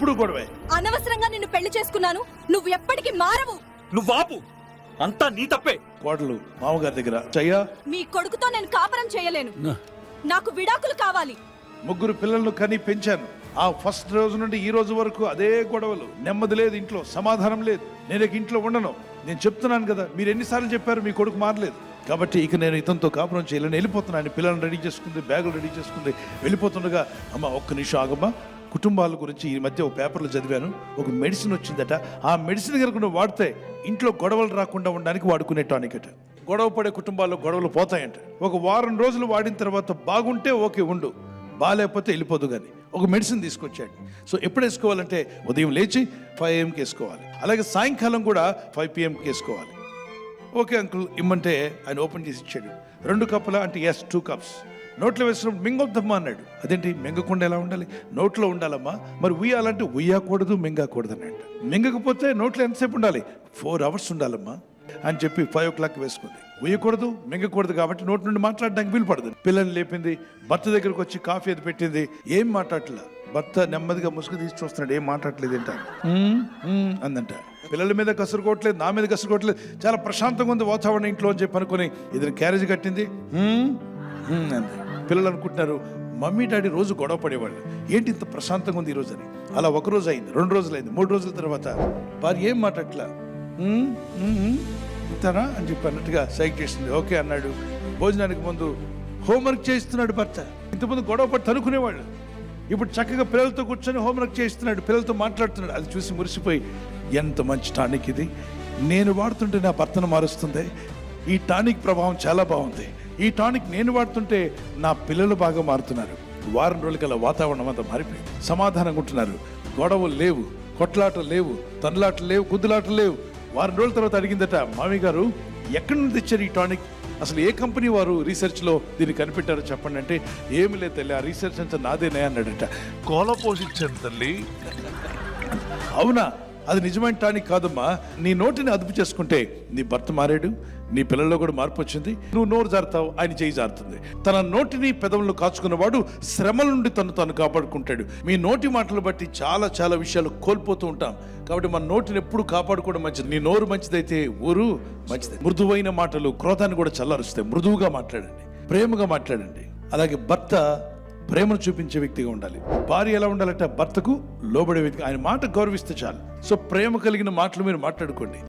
ఎప్పుడు గొడవే. అనవసరంగా నిన్ను పెళ్లి చేసుకున్నాను. నువ్వు ఎప్పటికీ మారవు. నువ్వు ఆపు, అంతా నీ తప్పే. కోడలు మామగారి దగ్గర చయ్యా, మీ కొడుకుతో నేను కాపురం చేయలేను. నాకు విడాకులు కావాలి. 3 పిల్లలను కని పెంచాను. ఆ ఫస్ట్ రోజు నుండి ఈ రోజు వరకు అదే గొడవలు. నెమ్మది లేదు ఇంట్లో, సమాధానం లేదు. నేను ఇంట్లో ఉండను. నేను చెప్తున్నాను కదా, మీరు ఎన్నిసార్లు చెప్పారు మీ కొడుకు మారలేదు. కాబట్టి ఇక నేను ఇతనితో కాపురం చేయలేను, వెళ్ళిపోతున్నాను. పిల్లలను రెడీ చేసుకుంది, బ్యాగులు రెడీ చేసుకుంది. వెళ్ళిపోతుండగా అమ్మ ఒక్క నిమిషం ఆగమ్మా, కుటుంబాల గురించి ఈ మధ్య ఒక పేపర్లో చదివాను, ఒక మెడిసిన్ వచ్చిందట. ఆ మెడిసిన్ కనుక నువ్వు వాడితే ఇంట్లో గొడవలు రాకుండా ఉండడానికి వాడుకునే టానిక్ అట. గొడవ పడే కుటుంబాల్లో గొడవలు పోతాయంట. ఒక వారం రోజులు వాడిన తర్వాత బాగుంటే ఓకే ఉండు, బాగాలేకపోతే వెళ్ళిపోదు. కానీ ఒక మెడిసిన్ తీసుకొచ్చాడు. సో ఎప్పుడు వేసుకోవాలంటే ఉదయం లేచి 5 AM వేసుకోవాలి. అలాగే సాయంకాలం కూడా 5 PM వేసుకోవాలి. ఓకే అంకుల్ ఇమ్మంటే ఆయన ఓపెన్ చేసి ఇచ్చాడు. 2 కప్పుల అంటే ఎస్ 2 cups. నోట్లో వేసినప్పుడు మింగొద్దమ్మా అన్నాడు. అదేంటి మింగకుండా ఎలా ఉండాలి? నోట్లో ఉండాలమ్మా. మరి ఉయ్యాలంటే ఉయ్యకూడదు, మింగకూడదు అని అంట. మింగకపోతే నోట్లో ఎంతసేపు ఉండాలి? 4 hours ఉండాలమ్మా అని చెప్పి 5 o'clock వేసుకుంది. ఉయ్యకూడదు, మింగకూడదు కాబట్టి నోటి నుండి మాట్లాడడానికి వీలు పడదు. పిల్లల్ని లేపింది, భర్త దగ్గరకు వచ్చి కాఫీ అది పెట్టింది. ఏం మాట్లాడట్లా. భర్త నెమ్మదిగా ముసుగు తీసి చూస్తున్నాడు, ఏం మాట్లాడలేదు ఏంట అందంట. పిల్లల మీద కసురుకోవట్లేదు, నా మీద కసురుకోవట్లేదు, చాలా ప్రశాంతంగా ఉంది వాతావరణం ఇంట్లో అని చెప్పి అనుకుని ఇది క్యారేజ్ కట్టింది అంది. పిల్లలు అనుకుంటున్నారు మమ్మీ డాడీ రోజు గొడవ పడేవాళ్ళు, ఏంటి ఇంత ప్రశాంతంగా ఉంది ఈరోజు అని. అలా 1 రోజు అయింది, 2 రోజులు అయింది, 3 రోజుల తర్వాత భార్య ఏం మాట్లాడట్లా, ఇంతనా అని చెప్పి అన్నట్టుగా సైక్ చేసింది. ఓకే అన్నాడు. భోజనానికి ముందు హోంవర్క్ చేస్తున్నాడు భర్త. ఇంతకుముందు గొడవ పడి తనుకునేవాళ్ళు, ఇప్పుడు చక్కగా పిల్లలతో కూర్చొని హోంవర్క్ చేస్తున్నాడు, పిల్లలతో మాట్లాడుతున్నాడు. అది చూసి మురిసిపోయి ఎంత మంచి టానిక్ ఇది, నేను వాడుతుంటే నా భర్తను మారుస్తుంది, ఈ టానిక్ ప్రభావం చాలా బాగుంది, ఈ టానిక్ నేను వాడుతుంటే నా పిల్లలు బాగా మారుతున్నారు. వారం రోజులకల్లా వాతావరణం అంతా మారిపోయింది. సమాధానంగా ఉంటున్నారు, గొడవలు లేవు, కొట్లాటలు లేవు, తన్నులాటలు లేవు, గుద్దులాటలు లేవు. వారం రోజుల తర్వాత అడిగిందట, మామయ్య గారు ఎక్కడి నుంచి తెచ్చారు ఈ టానిక్, అసలు ఏ కంపెనీ వారు రీసెర్చ్లో దీన్ని కనిపెట్టారో చెప్పండి అంటే, ఏమి లేదు తల్లి, ఆ రీసెర్చ్ అంతా నాదేనే అన్నాడట. కోల పోషించాను తల్లి. అవునా, అది నిజమైన టానిక్ కాదమ్మా. నీ నోటిని అదుపు చేసుకుంటే నీ భర్త మారాడు, నీ పిల్లల్లో కూడా మార్పు వచ్చింది. నువ్వు నోరు జారుతావు, ఆయన చేయి జారుతుంది. తన నోటిని పెదవులను కాచుకున్నవాడు శ్రమల నుండి తను కాపాడుకుంటాడు. మీ నోటి మాటలు బట్టి చాలా చాలా విషయాలు కోల్పోతూ ఉంటాం. కాబట్టి మన నోటిని ఎప్పుడు కాపాడుకోవడం మంచిది. నీ నోరు మంచిదైతే ఊరు మంచిది. మృదువైన మాటలు క్రోధాన్ని కూడా చల్లారుస్తాయి. మృదువుగా మాట్లాడండి, ప్రేమగా మాట్లాడండి. అలాగే భర్త ప్రేమను చూపించే వ్యక్తిగా ఉండాలి. భార్య ఎలా ఉండాలంటే భర్తకు లోబడే వ్యక్తి, ఆయన మాట గౌరవిస్తే చాలు. సో ప్రేమ కలిగిన మాటలు మీరు మాట్లాడుకోండి.